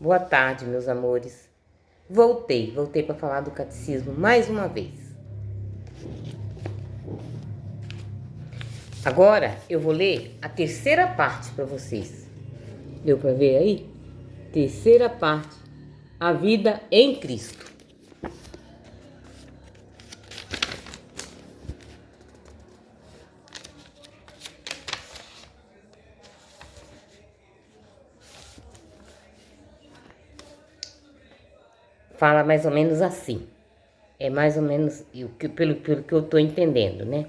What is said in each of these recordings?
Boa tarde, meus amores. Voltei para falar do catecismo mais uma vez. Agora eu vou ler a terceira parte para vocês. Deu para ver aí? Terceira parte, a vida em Cristo. Fala mais ou menos assim. É mais ou menos pelo que eu estou entendendo, né?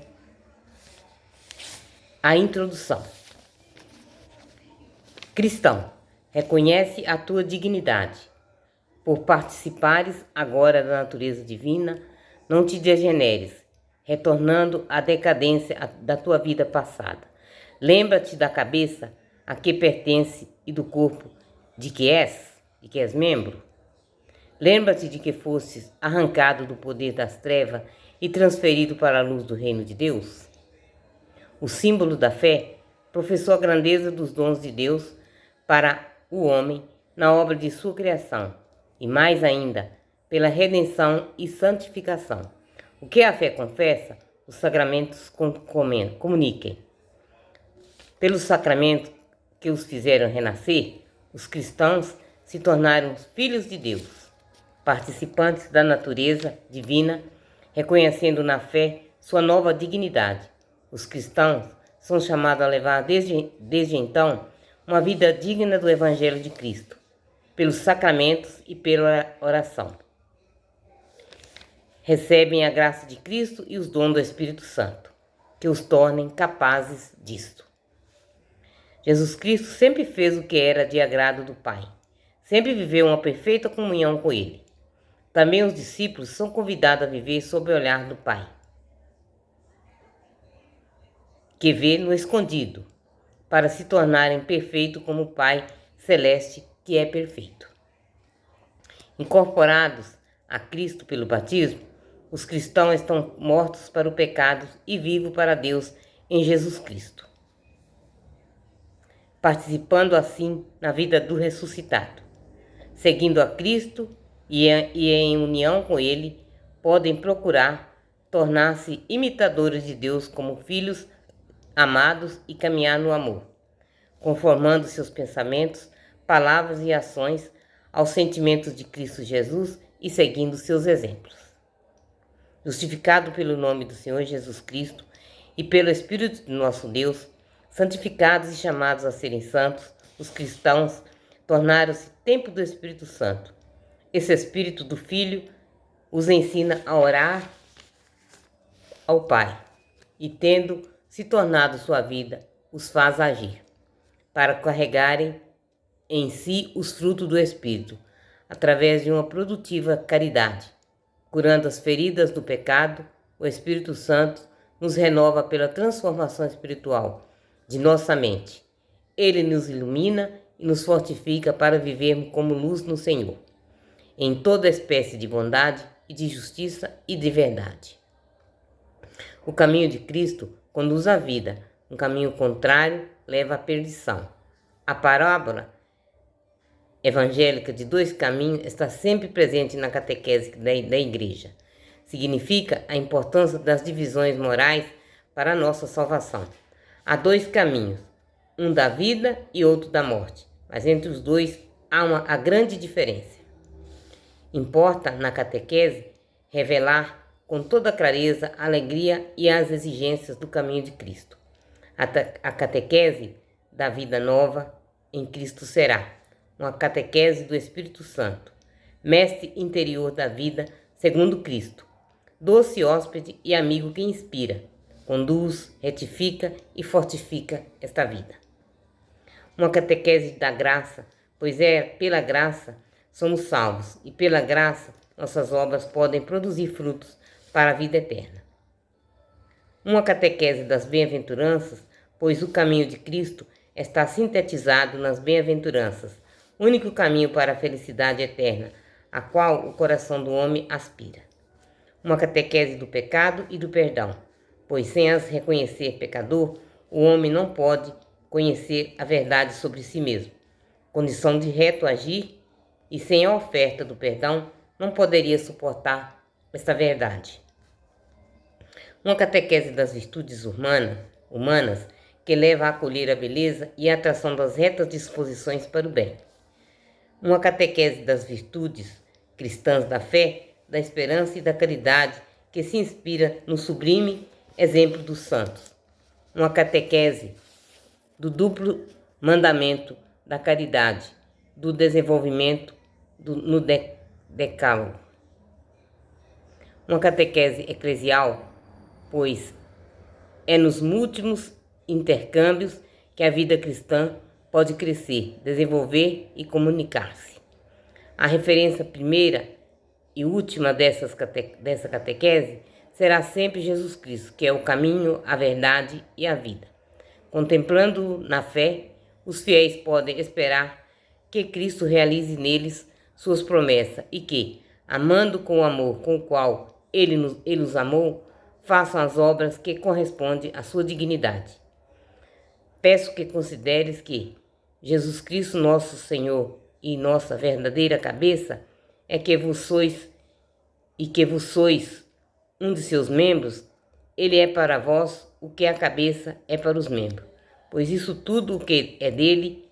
A introdução. Cristão, reconhece a tua dignidade. Por participares agora da natureza divina, não te degeneres, retornando à decadência da tua vida passada. Lembra-te da cabeça a que pertence e do corpo de que és membro. Lembra-te de que fostes arrancado do poder das trevas e transferido para a luz do reino de Deus. O símbolo da fé professou a grandeza dos dons de Deus para o homem na obra de sua criação, e mais ainda, pela redenção e santificação. O que a fé confessa, os sacramentos comuniquem. Pelos sacramentos que os fizeram renascer, os cristãos se tornaram filhos de Deus, participantes da natureza divina, reconhecendo na fé sua nova dignidade. Os cristãos são chamados a levar desde então uma vida digna do Evangelho de Cristo, pelos sacramentos e pela oração. Recebem a graça de Cristo e os dons do Espírito Santo, que os tornem capazes disto. Jesus Cristo sempre fez o que era de agrado do Pai, sempre viveu uma perfeita comunhão com Ele. Também os discípulos são convidados a viver sob o olhar do Pai, que vê no escondido, para se tornarem perfeitos como o Pai Celeste, que é perfeito. Incorporados a Cristo pelo batismo, os cristãos estão mortos para o pecado e vivos para Deus em Jesus Cristo, participando assim na vida do ressuscitado. Seguindo a Cristo e em união com Ele, podem procurar tornar-se imitadores de Deus como filhos amados e caminhar no amor, conformando seus pensamentos, palavras e ações aos sentimentos de Cristo Jesus e seguindo seus exemplos. Justificado pelo nome do Senhor Jesus Cristo e pelo Espírito de nosso Deus, santificados e chamados a serem santos, os cristãos tornaram-se templo do Espírito Santo. Esse Espírito do Filho os ensina a orar ao Pai e, tendo se tornado sua vida, os faz agir, para carregarem em si os frutos do Espírito, através de uma produtiva caridade. Curando as feridas do pecado, o Espírito Santo nos renova pela transformação espiritual de nossa mente. Ele nos ilumina e nos fortifica para vivermos como luz no Senhor, em toda espécie de bondade e de justiça e de verdade. O caminho de Cristo conduz à vida, um caminho contrário leva à perdição. A parábola evangélica de dois caminhos está sempre presente na catequese da Igreja. Significa a importância das divisões morais para a nossa salvação. Há dois caminhos, um da vida e outro da morte, mas entre os dois há grande diferença. Importa, na catequese, revelar com toda clareza a alegria e as exigências do caminho de Cristo. A catequese da vida nova em Cristo será uma catequese do Espírito Santo, mestre interior da vida segundo Cristo, doce hóspede e amigo que inspira, conduz, retifica e fortifica esta vida. Uma catequese da graça, pois é pela graça somos salvos e pela graça nossas obras podem produzir frutos para a vida eterna. Uma catequese das bem-aventuranças, pois o caminho de Cristo está sintetizado nas bem-aventuranças, único caminho para a felicidade eterna, a qual o coração do homem aspira. Uma catequese do pecado e do perdão, pois sem as reconhecer pecador, o homem não pode conhecer a verdade sobre si mesmo, condição de reto agir e sem a oferta do perdão não poderia suportar esta verdade. Uma catequese das virtudes humanas que leva a acolher a beleza e a atração das retas disposições para o bem. Uma catequese das virtudes cristãs da fé, da esperança e da caridade que se inspira no sublime exemplo dos santos. Uma catequese do duplo mandamento da caridade, do desenvolvimento no decálogo. Uma catequese eclesial, pois é nos múltiplos intercâmbios que a vida cristã pode crescer, desenvolver e comunicar-se. A referência primeira e última dessa catequese será sempre Jesus Cristo, que é o caminho, a verdade e a vida. Contemplando na fé, os fiéis podem esperar que Cristo realize neles suas promessas e que, amando com o amor com o qual Ele os amou, façam as obras que correspondem à sua dignidade. Peço que consideres que Jesus Cristo, nosso Senhor e nossa verdadeira cabeça, é que vos sois um de seus membros, ele é para vós o que a cabeça é para os membros, pois isso tudo o que é dele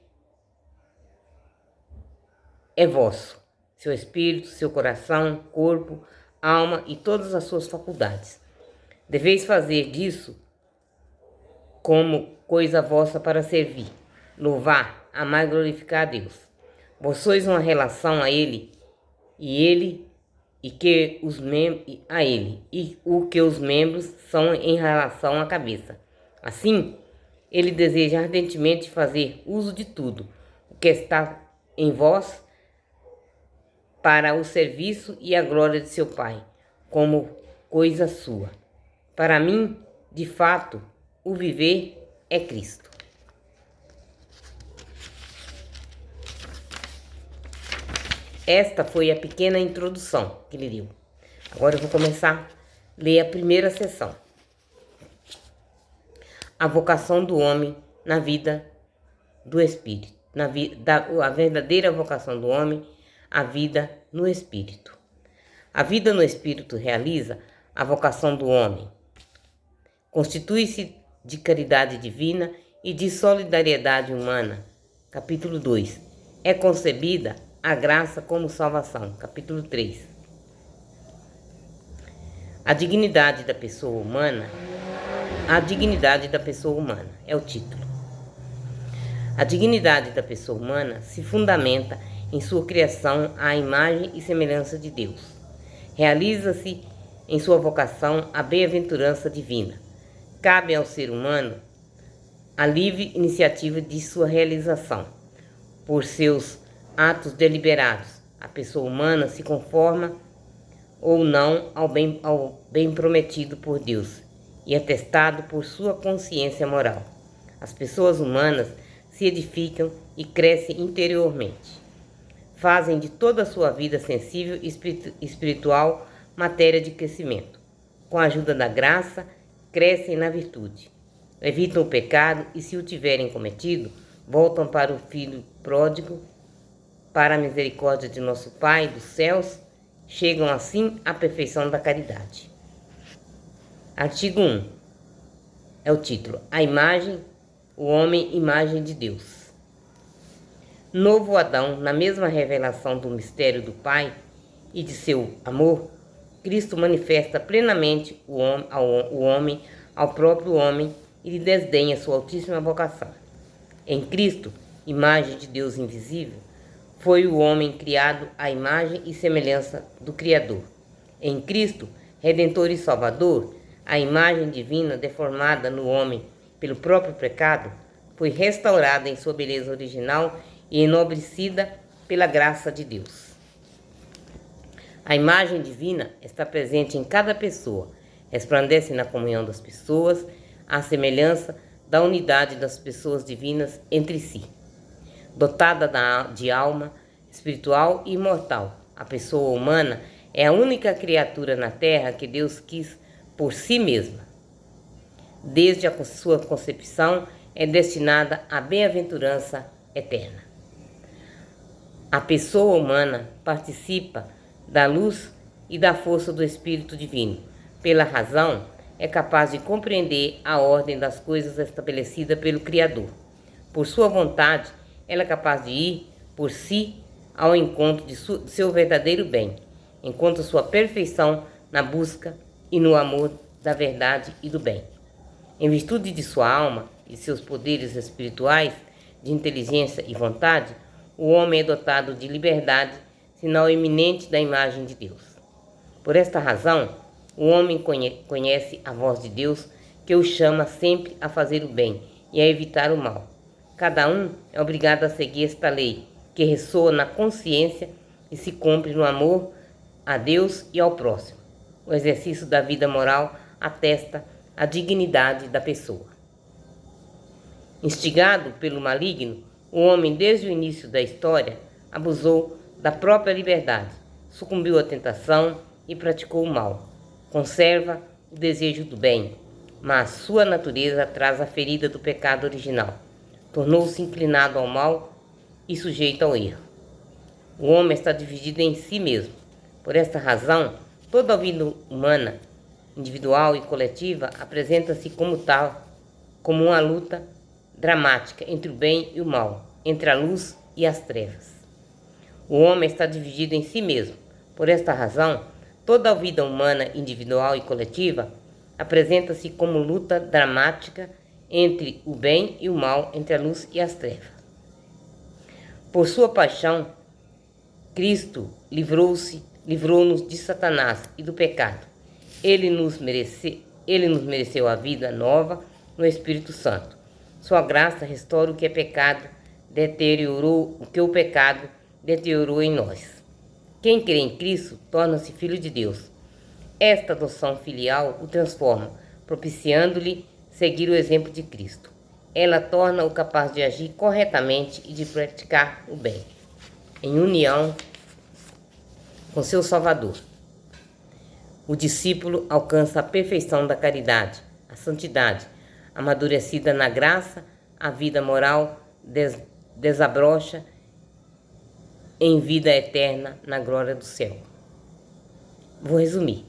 é vosso, seu espírito, seu coração, corpo, alma e todas as suas faculdades. Deveis fazer disso como coisa vossa para servir, louvar, amar e glorificar a Deus. Vós sois uma relação a Ele e que os membros são em relação à cabeça. Assim, Ele deseja ardentemente fazer uso de tudo o que está em vós para o serviço e a glória de seu Pai, como coisa sua. Para mim, de fato, o viver é Cristo. Esta foi a pequena introdução que ele deu. Agora eu vou começar a ler a primeira seção. A vocação do homem na vida do Espírito. A verdadeira vocação do homem, a vida no Espírito. A vida no Espírito realiza a vocação do homem. Constitui-se de caridade divina e de solidariedade humana. Capítulo 2. É concebida a graça como salvação. Capítulo 3. A dignidade da pessoa humana. A dignidade da pessoa humana é o título. A dignidade da pessoa humana se fundamenta em sua criação à imagem e semelhança de Deus. Realiza-se em sua vocação a bem-aventurança divina. Cabe ao ser humano a livre iniciativa de sua realização. Por seus atos deliberados, a pessoa humana se conforma ou não ao bem prometido por Deus e atestado por sua consciência moral. As pessoas humanas se edificam e crescem interiormente. Fazem de toda a sua vida sensível e espiritual matéria de crescimento. Com a ajuda da graça, crescem na virtude. Evitam o pecado e, se o tiverem cometido, voltam para o Filho pródigo, para a misericórdia de nosso Pai dos céus, chegam assim à perfeição da caridade. Artigo 1. É o título. A imagem, o homem, imagem de Deus. Novo Adão, na mesma revelação do mistério do Pai e de seu amor, Cristo manifesta plenamente o homem ao próprio homem e lhe desdenha sua altíssima vocação. Em Cristo, imagem de Deus invisível, foi o homem criado à imagem e semelhança do Criador. Em Cristo, Redentor e Salvador, a imagem divina deformada no homem pelo próprio pecado, foi restaurada em sua beleza original e enobrecida pela graça de Deus. A imagem divina está presente em cada pessoa, resplandece na comunhão das pessoas, à semelhança da unidade das pessoas divinas entre si. Dotada de alma espiritual e imortal, a pessoa humana é a única criatura na terra que Deus quis por si mesma. Desde a sua concepção, é destinada à bem-aventurança eterna. A pessoa humana participa da luz e da força do Espírito Divino. Pela razão, é capaz de compreender a ordem das coisas estabelecida pelo Criador. Por sua vontade, ela é capaz de ir, por si, ao encontro de seu verdadeiro bem, enquanto sua perfeição na busca e no amor da verdade e do bem. Em virtude de sua alma e seus poderes espirituais, de inteligência e vontade, o homem é dotado de liberdade, sinal eminente da imagem de Deus. Por esta razão, o homem conhece a voz de Deus, que o chama sempre a fazer o bem e a evitar o mal. Cada um é obrigado a seguir esta lei, que ressoa na consciência e se cumpre no amor a Deus e ao próximo. O exercício da vida moral atesta a dignidade da pessoa. Instigado pelo maligno, o homem, desde o início da história, abusou da própria liberdade, sucumbiu à tentação e praticou o mal. Conserva o desejo do bem, mas sua natureza traz a ferida do pecado original. Tornou-se inclinado ao mal e sujeito ao erro. O homem está dividido em si mesmo. Por esta razão, toda a vida humana, individual e coletiva, apresenta-se como tal, como uma luta dramática entre o bem e o mal, entre a luz e as trevas. O homem está dividido em si mesmo. Por esta razão, toda a vida humana, individual e coletiva, apresenta-se como luta dramática entre o bem e o mal, entre a luz e as trevas. Por sua paixão, Cristo livrou-nos de Satanás e do pecado. Ele nos mereceu a vida nova no Espírito Santo. Sua graça restaura o que é pecado, o que o pecado deteriorou em nós. Quem crê em Cristo torna-se filho de Deus. Esta adoção filial o transforma, propiciando-lhe seguir o exemplo de Cristo. Ela torna-o capaz de agir corretamente e de praticar o bem, em união com seu Salvador. O discípulo alcança a perfeição da caridade, a santidade, amadurecida na graça, a vida moral desabrocha em vida eterna na glória do céu. Vou resumir.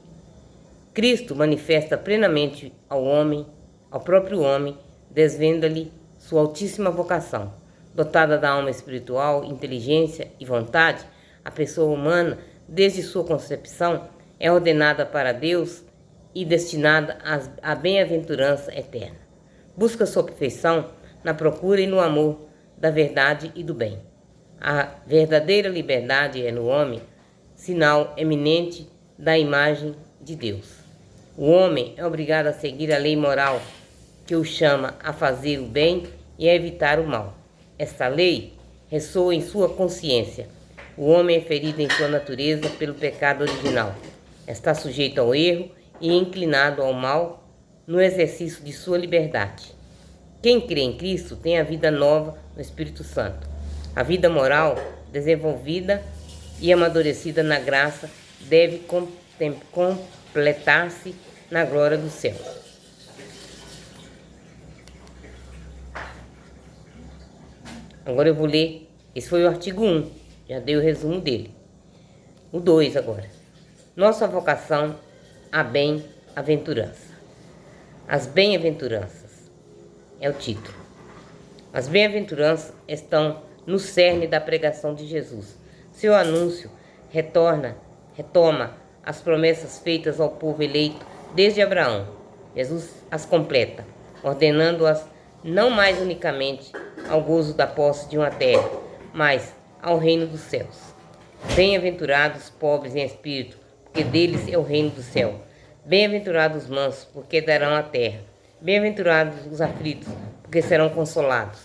Cristo manifesta plenamente ao próprio homem, desvenda-lhe sua altíssima vocação. Dotada da alma espiritual, inteligência e vontade, a pessoa humana, desde sua concepção, é ordenada para Deus e destinada à bem-aventurança eterna. Busca sua perfeição na procura e no amor da verdade e do bem. A verdadeira liberdade é no homem, sinal eminente da imagem de Deus. O homem é obrigado a seguir a lei moral, que o chama a fazer o bem e a evitar o mal. Esta lei ressoa em sua consciência. O homem é ferido em sua natureza pelo pecado original. Está sujeito ao erro e inclinado ao mal no exercício de sua liberdade. Quem crê em Cristo tem a vida nova no Espírito Santo. A vida moral, desenvolvida e amadurecida na graça, deve completar-se na glória do céu. Agora eu vou ler, esse foi o artigo 1, já dei o resumo dele. O 2 agora. Nossa vocação à bem-aventurança. As bem-aventuranças é o título. As bem-aventuranças estão no cerne da pregação de Jesus. Seu anúncio retoma as promessas feitas ao povo eleito desde Abraão. Jesus as completa, ordenando-as não mais unicamente ao gozo da posse de uma terra, mas ao reino dos céus. Bem-aventurados os pobres em espírito, porque deles é o reino do céu. Bem-aventurados os mansos, porque darão a terra. Bem-aventurados os aflitos, porque serão consolados.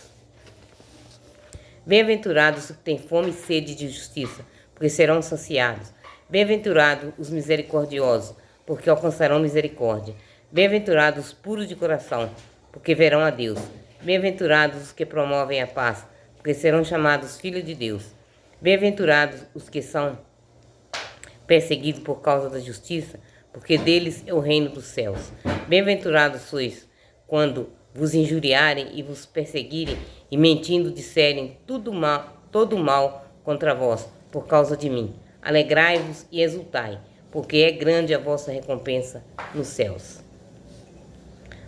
Bem-aventurados os que têm fome e sede de justiça, porque serão saciados. Bem-aventurados os misericordiosos, porque alcançarão misericórdia. Bem-aventurados os puros de coração, porque verão a Deus. Bem-aventurados os que promovem a paz, porque serão chamados filhos de Deus. Bem-aventurados os que são perseguidos por causa da justiça, porque deles é o reino dos céus. Bem-aventurados sois quando vos injuriarem e vos perseguirem, e mentindo disserem todo mal contra vós, por causa de mim. Alegrai-vos e exultai, porque é grande a vossa recompensa nos céus.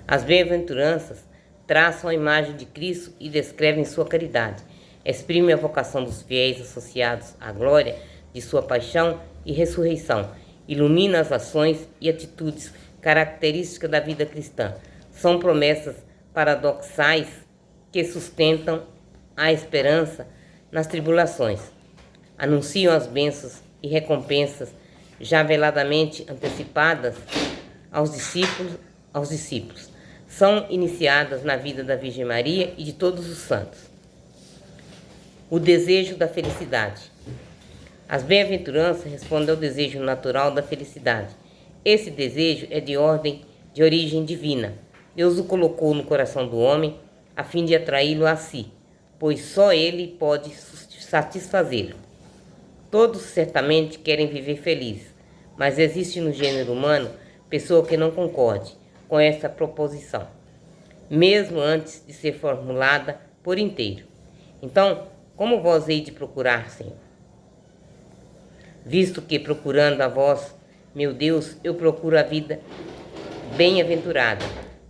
As bem-aventuranças traçam a imagem de Cristo e descrevem sua caridade. Exprimem a vocação dos fiéis associados à glória de sua paixão e ressurreição. Ilumina as ações e atitudes características da vida cristã. São promessas paradoxais que sustentam a esperança nas tribulações. Anunciam as bênçãos e recompensas já veladamente antecipadas aos discípulos. São iniciadas na vida da Virgem Maria e de todos os santos. O desejo da felicidade. As bem-aventuranças respondem ao desejo natural da felicidade. Esse desejo é de origem divina. Deus o colocou no coração do homem a fim de atraí-lo a si, pois só ele pode satisfazê-lo. Todos certamente querem viver felizes, mas existe no gênero humano pessoa que não concorde com essa proposição, mesmo antes de ser formulada por inteiro. Então, como vós hei de procurar, Senhor? Visto que, procurando a vós, meu Deus, eu procuro a vida bem-aventurada.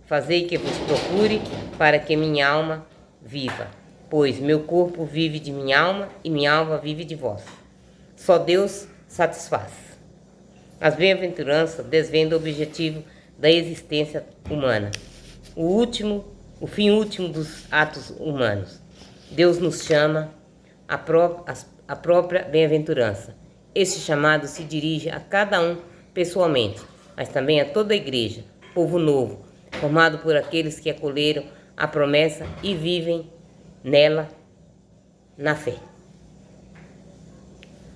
Fazei que vos procure para que minha alma viva, pois meu corpo vive de minha alma e minha alma vive de vós. Só Deus satisfaz. As bem-aventuranças desvendam o objetivo da existência humana, o fim último dos atos humanos. Deus nos chama à própria bem-aventurança. Este chamado se dirige a cada um pessoalmente, mas também a toda a igreja, povo novo, formado por aqueles que acolheram a promessa e vivem nela na fé.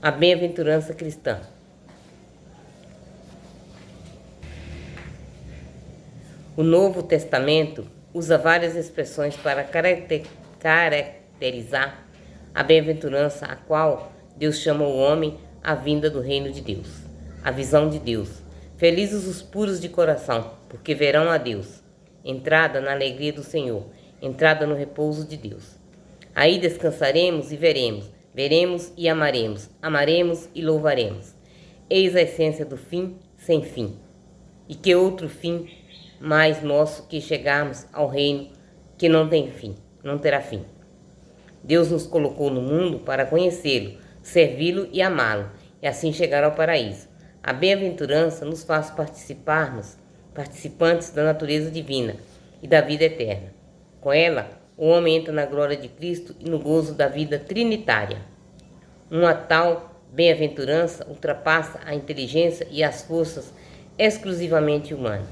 A bem-aventurança cristã. O Novo Testamento usa várias expressões para caracterizar a bem-aventurança a qual Deus chama o homem à vinda do reino de Deus, a visão de Deus. Felizes os puros de coração, porque verão a Deus. Entrada na alegria do Senhor, entrada no repouso de Deus. Aí descansaremos e veremos e amaremos e louvaremos. Eis a essência do fim sem fim. E que outro fim mais nosso que chegarmos ao reino que não tem fim, não terá fim. Deus nos colocou no mundo para conhecê-lo, servi-lo e amá-lo, e assim chegar ao paraíso. A bem-aventurança nos faz participantes da natureza divina e da vida eterna. Com ela, o homem entra na glória de Cristo e no gozo da vida trinitária. Uma tal bem-aventurança ultrapassa a inteligência e as forças exclusivamente humanas.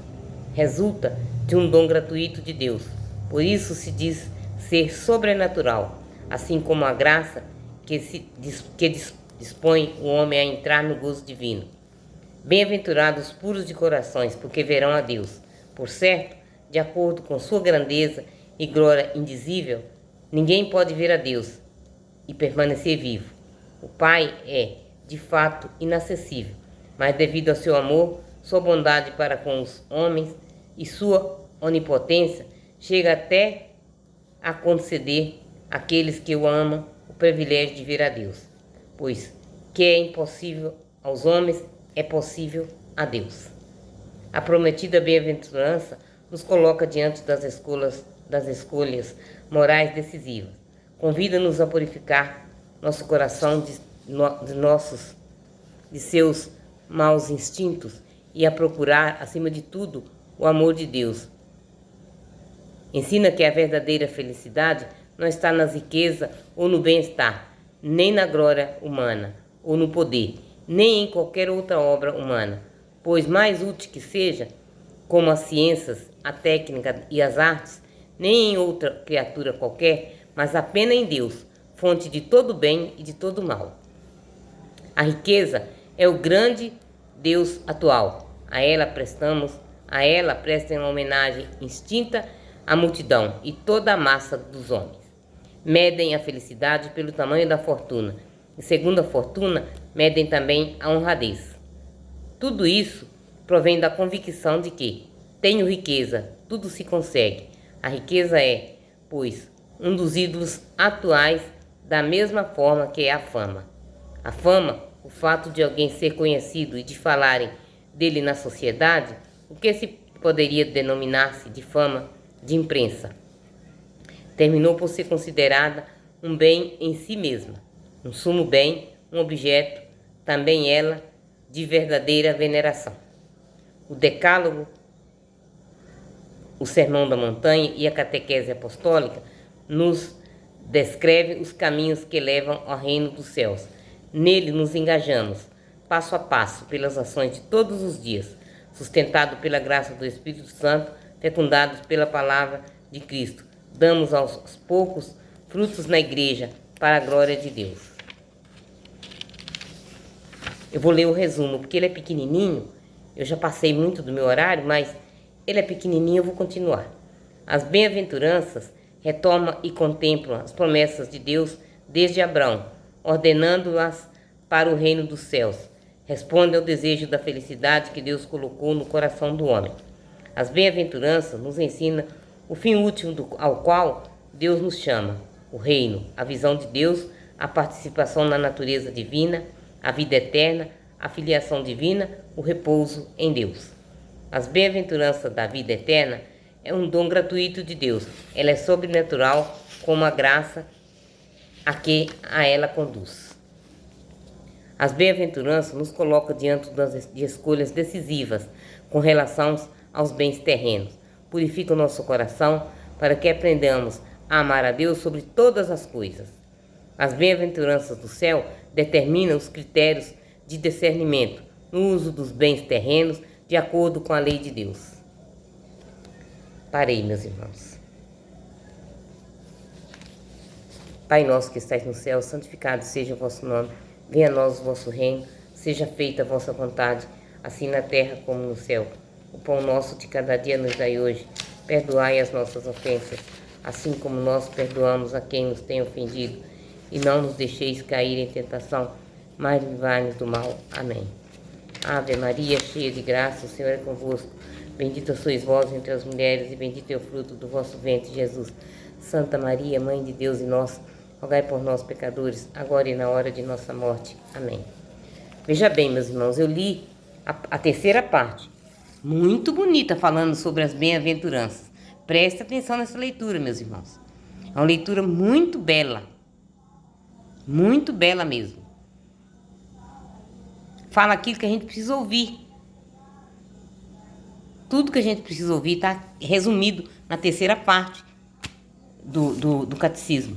Resulta de um dom gratuito de Deus. Por isso se diz ser sobrenatural, assim como a graça que dispõe o homem a entrar no gozo divino. Bem-aventurados puros de corações, porque verão a Deus. Por certo, de acordo com sua grandeza e glória indizível, ninguém pode ver a Deus e permanecer vivo. O Pai é, de fato, inacessível, mas devido ao seu amor, sua bondade para com os homens e sua onipotência, chega até a conceder àqueles que o amam o privilégio de ver a Deus, pois que é impossível aos homens é possível a Deus. A prometida bem-aventurança nos coloca diante das escolhas morais decisivas. Convida-nos a purificar nosso coração de seus maus instintos e a procurar, acima de tudo, o amor de Deus. Ensina que a verdadeira felicidade não está nas riquezas ou no bem-estar, nem na glória humana ou no poder, nem em qualquer outra obra humana, pois mais útil que seja, como as ciências, a técnica e as artes, nem em outra criatura qualquer, mas apenas em Deus, fonte de todo bem e de todo mal. A riqueza é o grande Deus atual. A ela prestem uma homenagem instinta à multidão e toda a massa dos homens. Medem a felicidade pelo tamanho da fortuna, e segundo a fortuna, medem também a honradez. Tudo isso provém da convicção de que tenho riqueza, tudo se consegue. A riqueza é, pois, um dos ídolos atuais da mesma forma que é a fama. A fama, o fato de alguém ser conhecido e de falarem dele na sociedade, o que se poderia denominar-se de fama de imprensa, terminou por ser considerada um bem em si mesma, um sumo bem, um objeto, também ela, de verdadeira veneração. O Decálogo, o Sermão da Montanha e a Catequese Apostólica nos descreve os caminhos que levam ao reino dos céus. Nele nos engajamos, passo a passo, pelas ações de todos os dias, sustentado pela graça do Espírito Santo, fecundados pela palavra de Cristo. Damos aos poucos frutos na igreja para a glória de Deus. Eu vou ler o resumo, porque ele é pequenininho. Eu já passei muito do meu horário, mas ele é pequenininho, eu vou continuar. As bem-aventuranças retomam e contemplam as promessas de Deus desde Abraão, ordenando-as para o reino dos céus. Responde ao desejo da felicidade que Deus colocou no coração do homem. As bem-aventuranças nos ensinam o fim último ao qual Deus nos chama, o reino, a visão de Deus, a participação na natureza divina, a vida eterna, a filiação divina, o repouso em Deus. As bem-aventuranças da vida eterna é um dom gratuito de Deus. Ela é sobrenatural como a graça a que a ela conduz. As bem-aventuranças nos colocam diante de escolhas decisivas com relação aos bens terrenos. Purifica o nosso coração para que aprendamos a amar a Deus sobre todas as coisas. As bem-aventuranças do céu determinam os critérios de discernimento no uso dos bens terrenos de acordo com a lei de Deus. Parei, meus irmãos. Pai nosso que estais no céu, santificado seja o vosso nome. Venha a nós o vosso reino, seja feita a vossa vontade, assim na terra como no céu. O pão nosso de cada dia nos dai hoje. Perdoai as nossas ofensas, assim como nós perdoamos a quem nos tem ofendido. E não nos deixeis cair em tentação, mas livrai-nos do mal. Amém. Ave Maria, cheia de graça, o Senhor é convosco. Bendita sois vós entre as mulheres, e bendito é o fruto do vosso ventre, Jesus. Santa Maria, Mãe de Deus e nossa, rogai por nós, pecadores, agora e na hora de nossa morte. Amém. Veja bem, meus irmãos, eu li a terceira parte, muito bonita, falando sobre as bem-aventuranças. Preste atenção nessa leitura, meus irmãos. É uma leitura muito bela mesmo. Fala aquilo que a gente precisa ouvir. Tudo que a gente precisa ouvir está resumido na terceira parte do catecismo.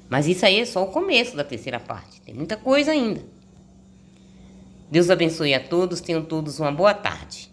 Mas isso aí é só o começo da terceira parte. Tem muita coisa ainda. Deus abençoe a todos. Tenham todos uma boa tarde.